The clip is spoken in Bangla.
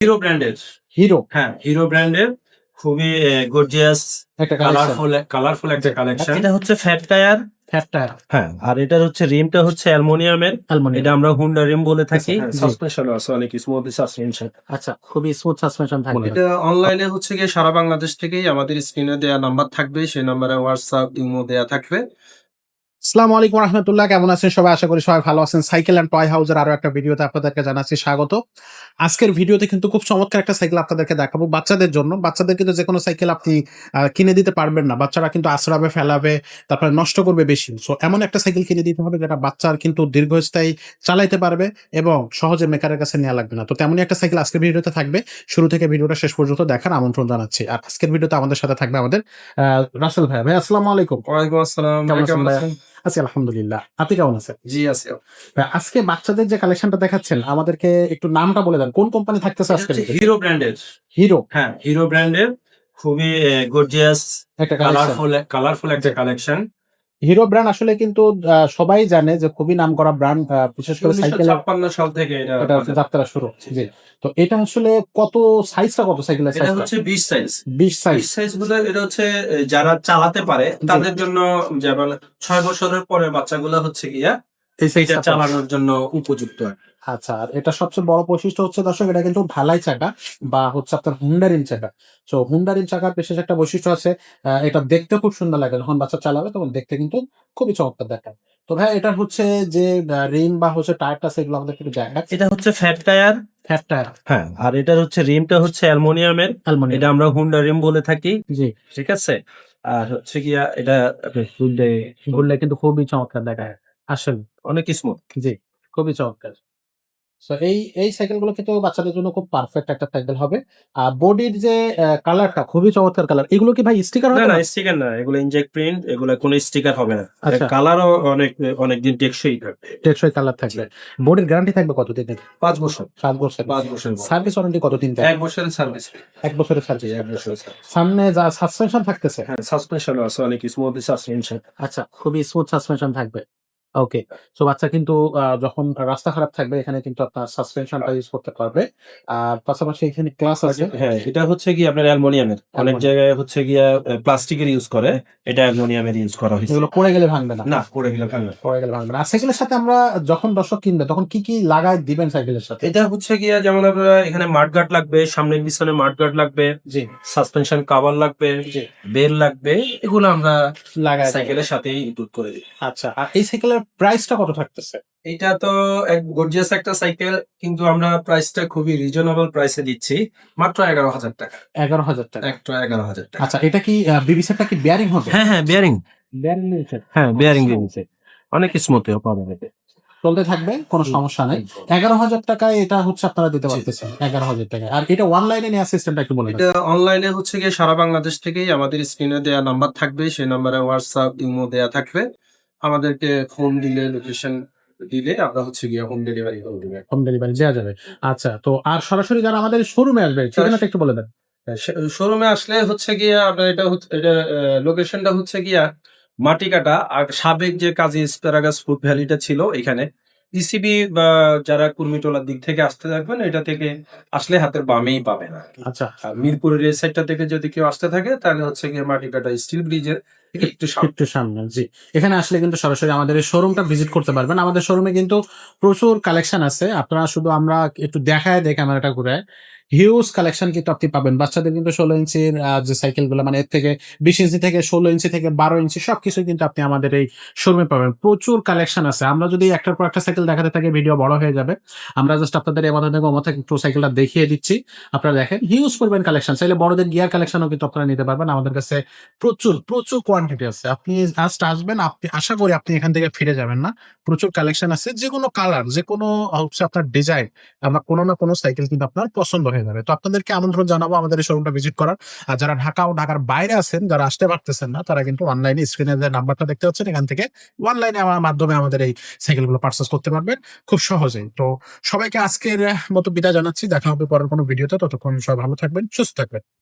হিরো ব্র্যান্ডের। হিরো হ্যাঁ, হিরো ব্র্যান্ডের খুবই গর্জিয়াস একটা কালেকশন। কালারফুল একটা জি। কালেকশন। এটা হচ্ছে ফ্যাট টায়ার। ফ্যাট টায়ার, হ্যাঁ, আর এটার হচ্ছে রিমটা হচ্ছে অ্যালুমিনিয়ামের। অ্যালুমিনিয়াম। এটা আমরা হুন্ডা রিম বলে থাকি। জি। সাসপেনশনও আছে, অনেক স্মুথ সাসপেনশন। আচ্ছা, খুবই স্মুথ সাসপেনশন থাকবে। এটা অনলাইনে হচ্ছে গিয়ে সারা বাংলাদেশ থেকেই আমাদের স্ক্রিনে দেয়া নাম্বার থাকবে, সেই নাম্বারে হোয়াটসঅ্যাপ, ইমো দেয়া থাকবে। আসসালামু আলাইকুম রাহমাতুল্লাহ, কেমন আছেন সবাই? আশা করি সবাই ভালো আছেন। সাইকেল অ্যান্ড টয় হাউসের আরো একটা ভিডিওতে আপনাদেরকে জানাচ্ছি স্বাগত। আজকের ভিডিওতে কিন্তু খুব চমৎকার একটা সাইকেল আপনাদেরকে দেখাবো বাচ্চাদের জন্য। বাচ্চাদের কিন্তু যে কোনো সাইকেল আপনি কিনে দিতে পারবেন না, বাচ্চারা কিন্তু আছড়াবে, ফেলাবে, তারপরে নষ্ট করবে বেশি। সো এমন একটা সাইকেল কিনে দিতে হবে যেটা বাচ্চার কিন্তু দীর্ঘস্থায়ী চালাইতে পারবে এবং সহজে মেকারের কাছে নেওয়া লাগবে না। তো তেমনই একটা সাইকেল আজকের ভিডিওতে থাকবে। শুরু থেকে ভিডিওটা শেষ পর্যন্ত দেখার আমন্ত্রণ জানাচ্ছি। আর আজকের ভিডিওতে আমাদের সাথে থাকবে আমাদের রাসেল ভাই। ভাই আসসালামু আলাইকুম। ওয়ালাইকুম আসসালাম। কেমন আছেন কেমন ভাই? আছেন? আছি আলহামদুলিল্লাহ। আপনি কেমন আছেন? জি আছি। আজকে বাচ্চাদের যে কালেকশনটা দেখাচ্ছেন আমাদেরকে একটু নামটা বলে দেন। কোন কোম্পানি থাকতেছে এটা আজকের হচ্ছে ভিডিওতে? হিরো ব্র্যান্ডের। হিরো হ্যাঁ, হিরো ব্র্যান্ডের খুবই গর্জিয়াস একটা কালেকশন। কালারফুল একটা জি। কালেকশন। হিরো ব্র্যান্ড আসলে কিন্তু সবাই জানে যে খুবই নামকরা ব্র্যান্ড, বিশেষ করে সাইকেলের 1956 সাল থেকে এটা এটা হচ্ছে বাজারে। যাত্রা শুরু। জি। তো এটা আসলে কত সাইজটা কত সাইকেলের এটা সাইজটা? হচ্ছে 20 সাইজ। 20 সাইজ। 20 সাইজ বলতে এটা হচ্ছে যারা চালাতে পারে তাদের জন্য, যেমন 6 বছরের পরে বাচ্চাগুলো হচ্ছে গিয়া এই এটা সাইজটা চালানোর জন্য উপযুক্ত। আচ্ছা, আর এটা সবচেয়ে বড় বৈশিষ্ট্য হচ্ছে দর্শক, এটা কিন্তু ঢালাই চাকা বা হচ্ছে আপনার হুন্ডা রিম চাকা। সো হুন্ডা রিম চাকার বিশেষ একটা বৈশিষ্ট্য আছে, এটা দেখতে খুব সুন্দর লাগে। যখন বাচ্চা চালাবে তখন দেখতে কিন্তু খুবই চমৎকার দেখায়। তো ভাই এটা হচ্ছে যে রিম বা হচ্ছে টায়ারটা সেগুলো আমাদের একটু দেখায়। এটা হচ্ছে ফ্যাট টায়ার। ফ্যাট টায়ার, হ্যাঁ, আর এটার হচ্ছে রিমটা হচ্ছে অ্যালুমিনিয়ামের। এটা অ্যালুমিনিয়াম। আমরা হুন্ডা রিম বলে থাকি। জি। ঠিক আছে। আর হচ্ছে গিয়া এটা হুন্ডা ঘুরলে কিন্তু খুবই চমৎকার দেখায় আসলে। অনেক স্মুথ। জি, খুবই চমৎকার। সো এই সাইকেল গুলো কিন্তু বাচ্চাদের জন্য খুব পারফেক্ট একটা সাইকেল হবে। আর বডির যে কালারটা খুবই চমৎকার কালার। এগুলো কি ভাই স্টিকার না, হবে না, না? স্টিকার না, এগুলো ইনজেক্ট প্রিন্ট, এগুলো কোনো স্টিকার হবে না। আচ্ছা, কালারও অনেকদিন টেকসই থাকবে। টেকসই কালার থাকবে। বডির গ্যারান্টি থাকবে কতদিনের? 5 বছর। 7 বছর। 5 বছর। সার্ভিস ওয়ারেন্টি কতদিন দেয়? 1 বছরের সার্ভিস। 1 বছরের জি, সার্ভিস 1 থাকতেছে। বছরের সার্ভিস। সামনে যা সাসপেনশন থাকতেছে। হ্যাঁ, সাসপেনশনও আছে, অনেক স্মুথ সাসপেনশন। আচ্ছা, খুবই স্মুথ সাসপেনশন থাকবে। ওকে। সো বাচ্চা কিন্তু যখন রাস্তা খারাপ থাকবে এখানে কিন্তু আপনার সাসপেনশনটা ইউজ করতে পারবে। আর পাশাপাশি এখানে ক্লাস আছে। হ্যাঁ, এটা হচ্ছে কি আপনার অ্যালুমিনিয়ামের। অনেক অ্যালুমিনিয়াম। জায়গায় হচ্ছে গিয়া প্লাস্টিকের ইউজ করে, এটা অ্যালুমিনিয়ামের ইউজ করা হয়েছে। এগুলো পড়ে গেলে ভাঙবে না। না, পড়ে গেলে ভাঙবে না। পড়ে গেলে ভাঙবে না। আর সাইকেলের সাথে আমরা যখন দর্শক কিনবে তখন কি, কি লাগায় দিবেন সাইকেলের সাথে? এটা হচ্ছে গিয়া যেমন আপনার এখানে মাডগার্ড লাগবে, সামনে পিছনে মাডগার্ড লাগবে, জি, সাসপেনশন কভার লাগবে, জি। বেল লাগবে, এগুলো আমরা লাগায় দেব। সাইকেলের সাথেই ইনক্লুড করে দিই। আচ্ছা, আর এই সাইকেলের প্রাইসটা কত থাকতেছে? এটা তো এক গর্জিয়াস একটা সাইকেল, কিন্তু আমরা প্রাইসটা খুবই রিজনেবল প্রাইসে দিচ্ছি, মাত্র 11,000 টাকা। 11,000 টাকা। একটা 11,000 টাকা। আচ্ছা, এটা কি বিবিসিটা কি বেয়ারিং হবে? হ্যাঁ, হ্যাঁ, বেয়ারিং। বেয়ারিং নিয়েছে। হ্যাঁ, বেয়ারিং দিয়েছে। অনেক স্মুথ পাবেন এতে। চলতে থাকবে, কোনো সমস্যা নাই। 11,000 টাকায় এটা হচ্ছে আপনারা দিতে জি। পারতেছেন। 11,000 টাকায়। আর এটা অনলাইনে নেওয়ার সিস্টেমটা একটু বলে দেন। এটা অনলাইনে হচ্ছে গিয়ে সারা বাংলাদেশ থেকেই আমাদের স্ক্রিনে দেয়া নাম্বার থাকবে, সেই নাম্বারে হোয়াটসঅ্যাপ, ইমো দেয়া থাকবে। আমাদেরকে ফোন দিলে, লোকেশন দিলে আমরা হচ্ছে গিয়ে হোম ডেলিভারি করে দেব। হোম ডেলিভারি দেয়া যাবে। আচ্ছা, তো আর সরাসরি যারা আমাদের শোরুমে আসবে ঠিকানাটা একটু বলে দেন। শোরুমে আসলে হচ্ছে গিয়ে আপনার এটা লোকেশনটা হচ্ছে গিয়া মাটিকাটা, আর সাবেক যে কাজী স্প্যারাগাস ফুড ভ্যালিটা ছিল এখানে ইসিবি বা যারা কুর্মিটোলার দিক থেকে আসতে থাকবেন, এটা থেকে আসলে হাতের বামেই পাবেন আর কি। আচ্ছা, আর মিরপুরের এই সাইডটা থেকে যদি কেউ আসতে থাকে তাহলে হচ্ছে গিয়ে মাটিকাটা স্টিল ব্রিজের একটু সামনে। একটু সামনে। জি। এখানে আসলে কিন্তু সরাসরি আমাদের এই শোরুমটা ভিজিট করতে পারবেন। আমাদের শোরুমে কিন্তু প্রচুর কালেকশন আছে। আপনারা শুধু আমরা একটু দেখায় দেই ক্যামেরাটা ঘুরায়। হিউজ কালেকশন কিন্তু আপনি পাবেন। বাচ্চাদের কিন্তু 16 ইঞ্চির যে সাইকেলগুলো মানে এর থেকে 20 ইঞ্চি থেকে 16 ইঞ্চি থেকে 12 ইঞ্চি সবকিছুই কিন্তু আপনি আমাদের এই শোরুমে পাবেন। প্রচুর কালেকশন আছে। আমরা যদি একটার পর একটা সাইকেল দেখাতে থাকি ভিডিও বড় হয়ে যাবে। আমরা জাস্ট আপনাদের এমাথা থেকে ওমাথা একটু সাইকেলটা দেখিয়ে দিচ্ছি। আপনারা দেখেন হিউজ পরিমাণ কালেকশন। চাইলে বড়দের গিয়ার কালেকশনও কিন্তু আপনারা নিতে পারবেন। আমাদের কাছে প্রচুর কোয়ান্টিটি আছে। আপনি জাস্ট আসবেন, আপনি আশা করি আপনি এখান থেকে ফিরে যাবেন না। প্রচুর কালেকশন আছে। যেকোনো কালার, যেকোনো হচ্ছে আপনার ডিজাইন, আমরা কোনো না কোনো সাইকেল কিন্তু আপনার পছন্দ হয়ে যাবে। তো আপনাদেরকে আমন্ত্রণ জানাবো আমাদের এই শোরুমটা ভিজিট করার। আর যারা ঢাকা ও ঢাকার বাইরে আছেন, যারা আসতে পারতেছেন না, তারা কিন্তু অনলাইনে স্ক্রিনে যে নাম্বারটা দেখতে পাচ্ছেন এখান থেকে অনলাইনে আমার মাধ্যমে আমাদের এই সাইকেলগুলো পারচেজ করতে পারবেন খুব সহজেই। তো সবাইকে আজকের মতো বিদায় জানাচ্ছি। দেখা হবে পরের কোনো ভিডিওতে। ততক্ষণ সবাই ভালো থাকবেন, সুস্থ থাকবেন।